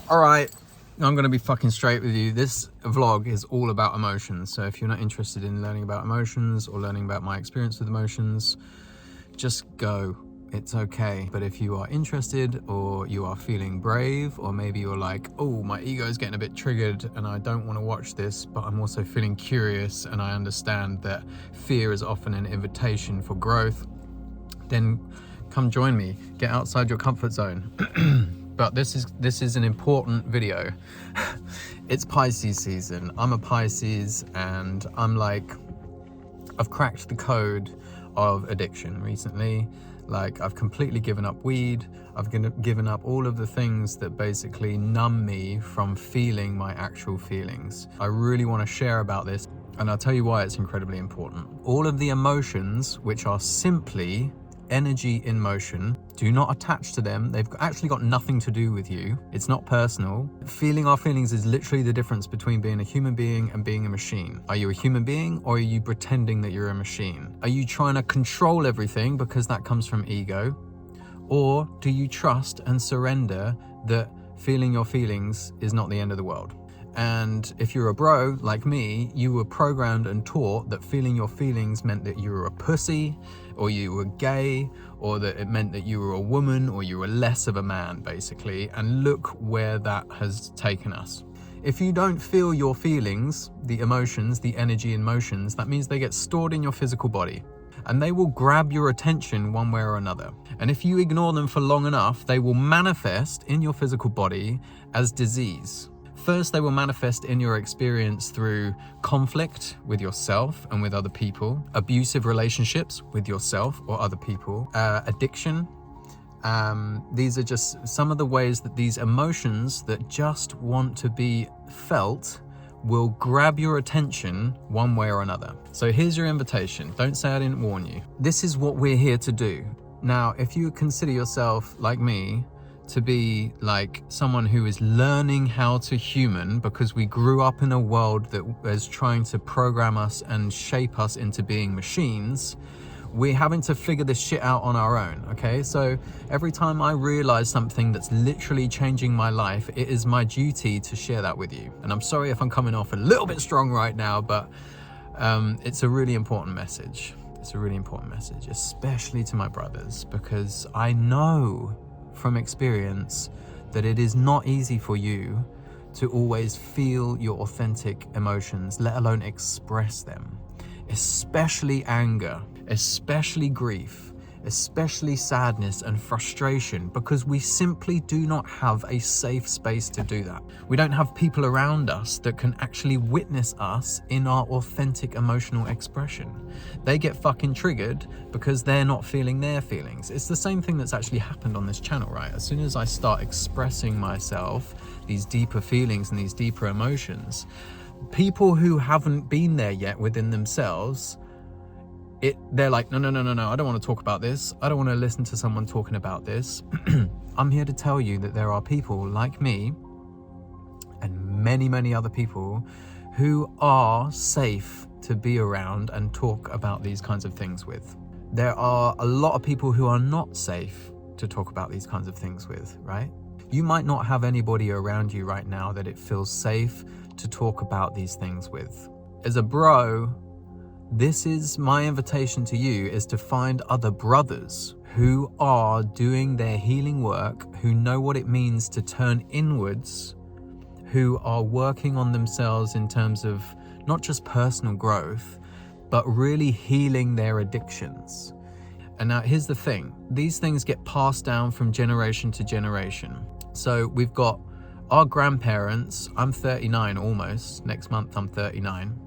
All right, I'm gonna be fucking straight with you. This vlog is all about emotions. So if you're not interested in learning about emotions or learning about my experience with emotions, just go. It's okay. But if you are interested, or you are feeling brave, or maybe you're like, oh, my ego is getting a bit triggered and I don't want to watch this, but I'm also feeling curious and I understand that fear is often an invitation for growth, then come join me. Get outside your comfort zone. But this is an important video. It's Pisces season. I'm a Pisces, and I've cracked the code of addiction recently. Like, I've completely given up weed. I've given up all of the things that basically numb me from feeling my actual feelings. I really want to share about this, and I'll tell you why it's incredibly important. All of the emotions, which are simply energy in motion, do not attach to them. They've actually got nothing to do with you. It's not personal. Feeling our feelings is literally the difference between being a human being and being a machine. Are you a human being, or are you pretending that you're a machine? Are you trying to control everything because that comes from ego? Or do you trust and surrender that feeling your feelings is not the end of the world? And if you're a bro like me, you were programmed and taught that feeling your feelings meant that you were a pussy, or you were gay, or that it meant that you were a woman, or you were less of a man, basically. And look where that has taken us. If you don't feel your feelings, the emotions, the energy in motions, that means they get stored in your physical body, and they will grab your attention one way or another. And if you ignore them for long enough, they will manifest in your physical body as disease. First, they will manifest in your experience through conflict with yourself and with other people, abusive relationships with yourself or other people, addiction. These are just some of the ways that these emotions that just want to be felt will grab your attention one way or another. So here's your invitation. Don't say I didn't warn you. This is what we're here to do. Now, if you consider yourself, like me, to be like someone who is learning how to human, because we grew up in a world that is trying to program us and shape us into being machines, we're having to figure this shit out on our own, okay? So every time I realize something that's literally changing my life, it is my duty to share that with you. And I'm sorry if I'm coming off a little bit strong right now, but it's a really important message. It's a really important message, especially to my brothers, because I know from experience that it is not easy for you to always feel your authentic emotions, let alone express them, especially anger, especially grief, especially sadness and frustration, because we simply do not have a safe space to do that. We don't have people around us that can actually witness us in our authentic emotional expression. They get fucking triggered because they're not feeling their feelings. It's the same thing that's actually happened on this channel, right? As soon as I start expressing myself, these deeper feelings and these deeper emotions, people who haven't been there yet within themselves, they're like, no, I don't want to talk about this. I don't want to listen to someone talking about this. I'm here to tell you that there are people like me and many, many other people who are safe to be around and talk about these kinds of things with. There are a lot of people who are not safe to talk about these kinds of things with, right? You might not have anybody around you right now that it feels safe to talk about these things with. As a bro, this is my invitation to you, is to find other brothers who are doing their healing work, who know what it means to turn inwards, who are working on themselves in terms of not just personal growth, but really healing their addictions. And now here's the thing, these things get passed down from generation to generation. So we've got our grandparents. I'm 39 almost, next month I'm 39.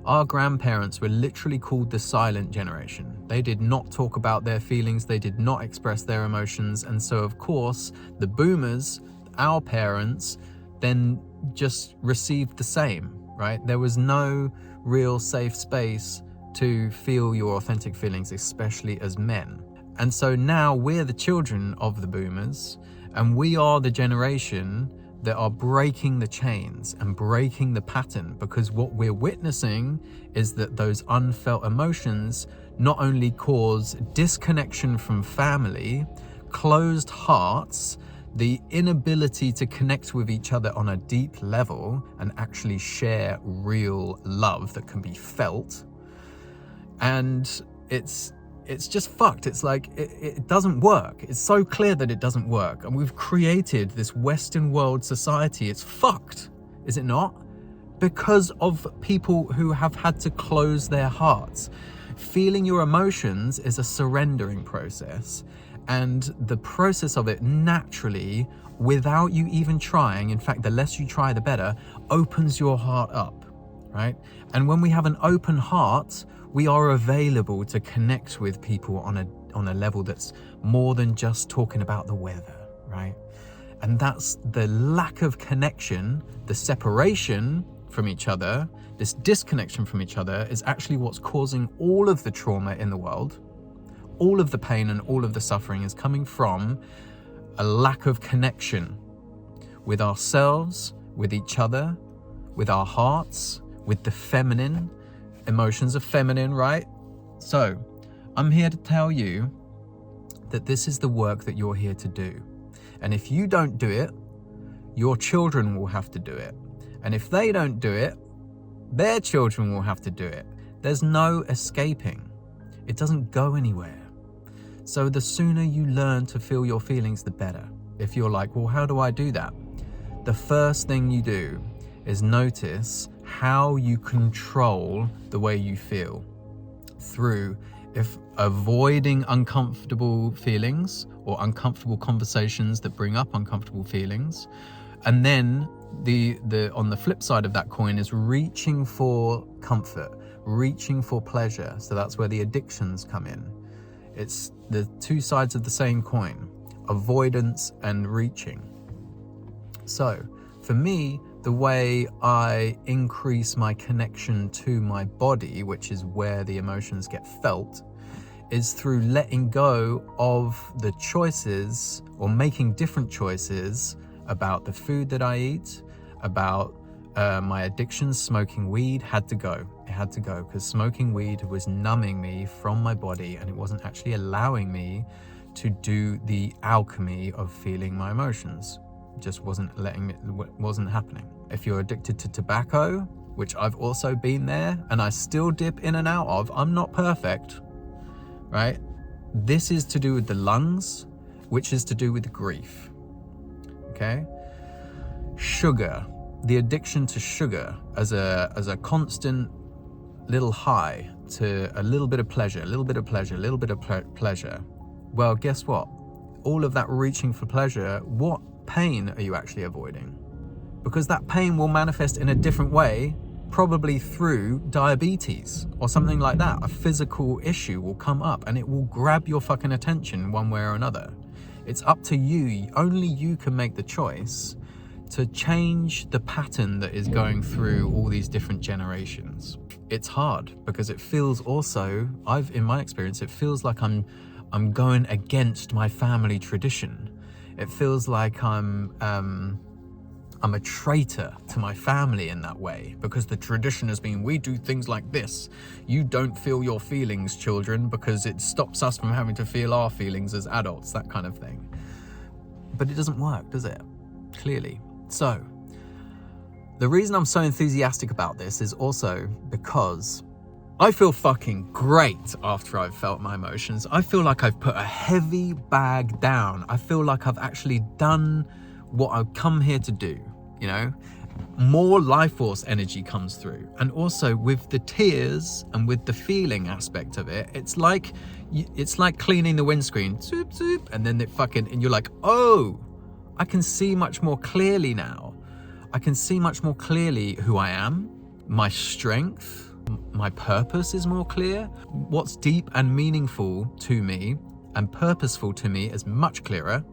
Our grandparents were literally called the silent generation. They did not talk about their feelings, they did not express their emotions, and so of course the boomers, our parents, then just received the same, right? There was no real safe space to feel your authentic feelings, especially as men. And so now we're the children of the boomers, and we are the generation that are breaking the chains and breaking the pattern, because what we're witnessing is that those unfelt emotions not only cause disconnection from family, closed hearts, the inability to connect with each other on a deep level and actually share real love that can be felt. And it's just fucked. It's like, it doesn't work. It's so clear that it doesn't work. And we've created this Western world society. It's fucked, is it not? Because of people who have had to close their hearts. Feeling your emotions is a surrendering process. And the process of it naturally, without you even trying, in fact, the less you try, the better, opens your heart up, right? And when we have an open heart, we are available to connect with people on a level that's more than just talking about the weather, right? And that's the lack of connection, the separation from each other, this disconnection from each other is actually what's causing all of the trauma in the world. All of the pain and all of the suffering is coming from a lack of connection with ourselves, with each other, with our hearts, with the feminine. Emotions are feminine, right? So I'm here to tell you that this is the work that you're here to do. And if you don't do it, your children will have to do it. And if they don't do it, their children will have to do it. There's no escaping. It doesn't go anywhere. So the sooner you learn to feel your feelings, the better. If you're like, well, how do I do that? The first thing you do is notice how you control the way you feel through avoiding uncomfortable feelings or uncomfortable conversations that bring up uncomfortable feelings. And then on the flip side of that coin is reaching for comfort, reaching for pleasure. So that's where the addictions come in. It's the two sides of the same coin, avoidance and reaching. So for me, the way I increase my connection to my body, which is where the emotions get felt, is through letting go of the choices or making different choices about the food that I eat, about my addictions. Smoking weed had to go. It had to go because smoking weed was numbing me from my body and it wasn't actually allowing me to do the alchemy of feeling my emotions. It just wasn't happening. If you're addicted to tobacco, which I've also been there and I still dip in and out of, I'm not perfect, right? This is to do with the lungs, which is to do with grief, okay? Sugar, the addiction to sugar as a constant little high to a little bit of pleasure, a little bit of pleasure, a little bit of pleasure. Well, guess what? All of that reaching for pleasure, what pain are you actually avoiding? Because that pain will manifest in a different way, probably through diabetes or something like that. A physical issue will come up and it will grab your fucking attention one way or another. It's up to you. Only you can make the choice to change the pattern that is going through all these different generations. It's hard because it feels also, in my experience, it feels like I'm going against my family tradition. It feels like I'm a traitor to my family in that way because the tradition has been, we do things like this. You don't feel your feelings, children, because it stops us from having to feel our feelings as adults, that kind of thing. But it doesn't work, does it? Clearly. So, the reason I'm so enthusiastic about this is also because I feel fucking great after I've felt my emotions. I feel like I've put a heavy bag down. I feel like I've actually done what I've come here to do, you know? More life force energy comes through. And also with the tears and with the feeling aspect of it, it's like cleaning the windscreen, zoop, zoop, and then and you're like, oh, I can see much more clearly now. I can see much more clearly who I am, my strength, my purpose is more clear. What's deep and meaningful to me and purposeful to me is much clearer.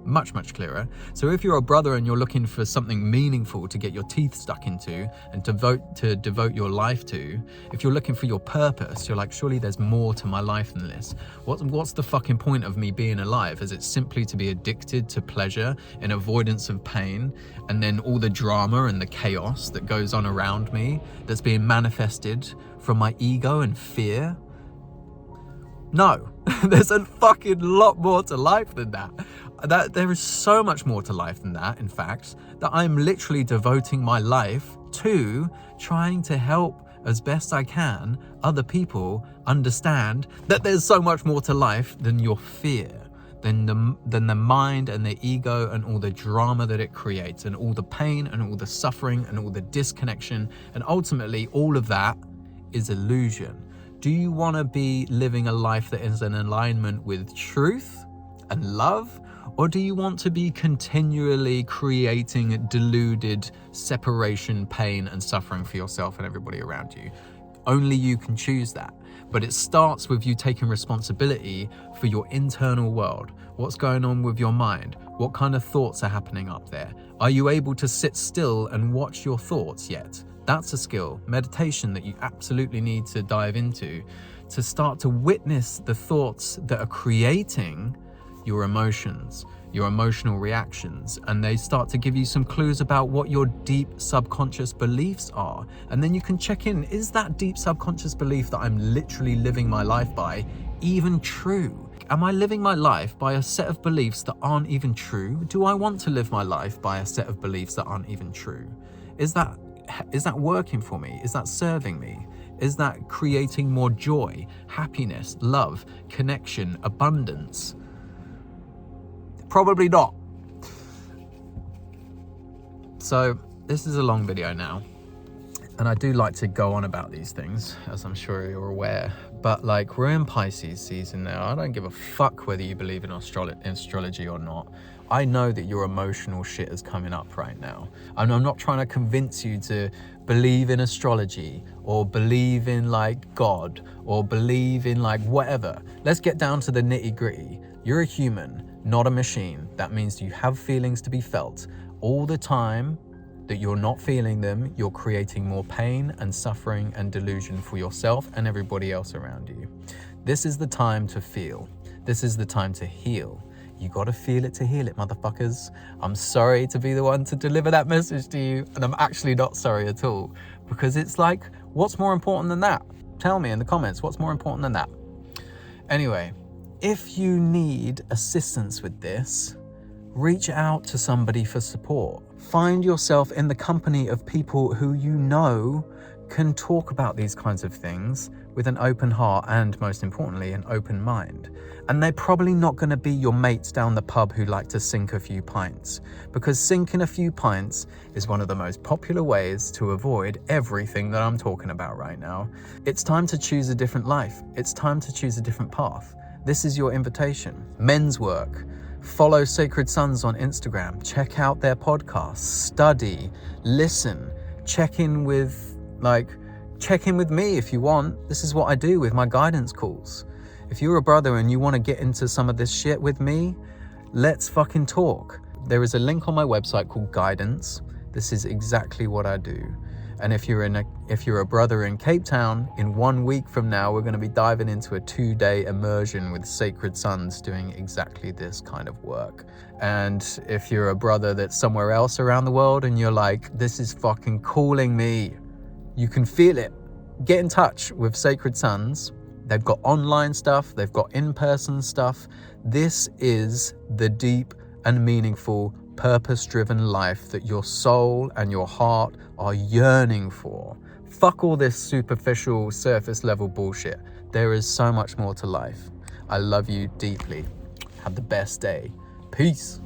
Much, much clearer. So if you're a brother and you're looking for something meaningful to get your teeth stuck into and to devote your life to, if you're looking for your purpose, you're like, surely there's more to my life than this. What's the fucking point of me being alive? Is it simply to be addicted to pleasure in avoidance of pain and then all the drama and the chaos that goes on around me that's being manifested from my ego and fear? No, there's a fucking lot more to life than that. That there is so much more to life than that, in fact, that I'm literally devoting my life to trying to help as best I can other people understand that there's so much more to life than your fear, than the mind and the ego and all the drama that it creates, and all the pain and all the suffering and all the disconnection, and ultimately all of that is illusion. Do you want to be living a life that is in alignment with truth and love? Or do you want to be continually creating deluded separation, pain, and suffering for yourself and everybody around you? Only you can choose that. But it starts with you taking responsibility for your internal world. What's going on with your mind? What kind of thoughts are happening up there? Are you able to sit still and watch your thoughts yet? That's a skill, meditation, that you absolutely need to dive into to start to witness the thoughts that are creating your emotions, your emotional reactions, and they start to give you some clues about what your deep subconscious beliefs are. And then you can check in, is that deep subconscious belief that I'm literally living my life by even true? Am I living my life by a set of beliefs that aren't even true? Do I want to live my life by a set of beliefs that aren't even true? Is that working for me? Is that serving me? Is that creating more joy, happiness, love, connection, abundance? Probably not. So this is a long video now, and I do like to go on about these things, as I'm sure you're aware, but like, we're in Pisces season now. I don't give a fuck whether you believe in astrology or not. I know that your emotional shit is coming up right now, and I'm not trying to convince you to believe in astrology or believe in like God or believe in like whatever. Let's get down to the nitty-gritty. You're a human, not a machine. That means you have feelings to be felt. All the time that you're not feeling them, you're creating more pain and suffering and delusion for yourself and everybody else around you. This is the time to feel. This is the time to heal. You gotta feel it to heal it, motherfuckers. I'm sorry to be the one to deliver that message to you, and I'm actually not sorry at all, because it's like, what's more important than that? Tell me in the comments, what's more important than that? Anyway, if you need assistance with this, reach out to somebody for support. Find yourself in the company of people who you know can talk about these kinds of things with an open heart and, most importantly, an open mind. And they're probably not going to be your mates down the pub who like to sink a few pints, because sinking a few pints is one of the most popular ways to avoid everything that I'm talking about right now. It's time to choose a different life. It's time to choose a different path. This is your invitation. Men's work. Follow Sacred Sons on Instagram. Check out their podcasts. Study. Listen. Check in with me if you want. This is what I do with my guidance calls. If you're a brother and you want to get into some of this shit with me, let's fucking talk. There is a link on my website called Guidance. This is exactly what I do. And if you're a brother in Cape Town, in 1 week from now, we're going to be diving into a 2-day immersion with Sacred Sons doing exactly this kind of work. And if you're a brother that's somewhere else around the world and you're like, this is fucking calling me, you can feel it, get in touch with Sacred Sons. They've got online stuff, they've got in-person stuff. This is the deep and meaningful, purpose-driven life that your soul and your heart are yearning for. Fuck all this superficial, surface level bullshit. There is so much more to life. I love you deeply. Have the best day. Peace.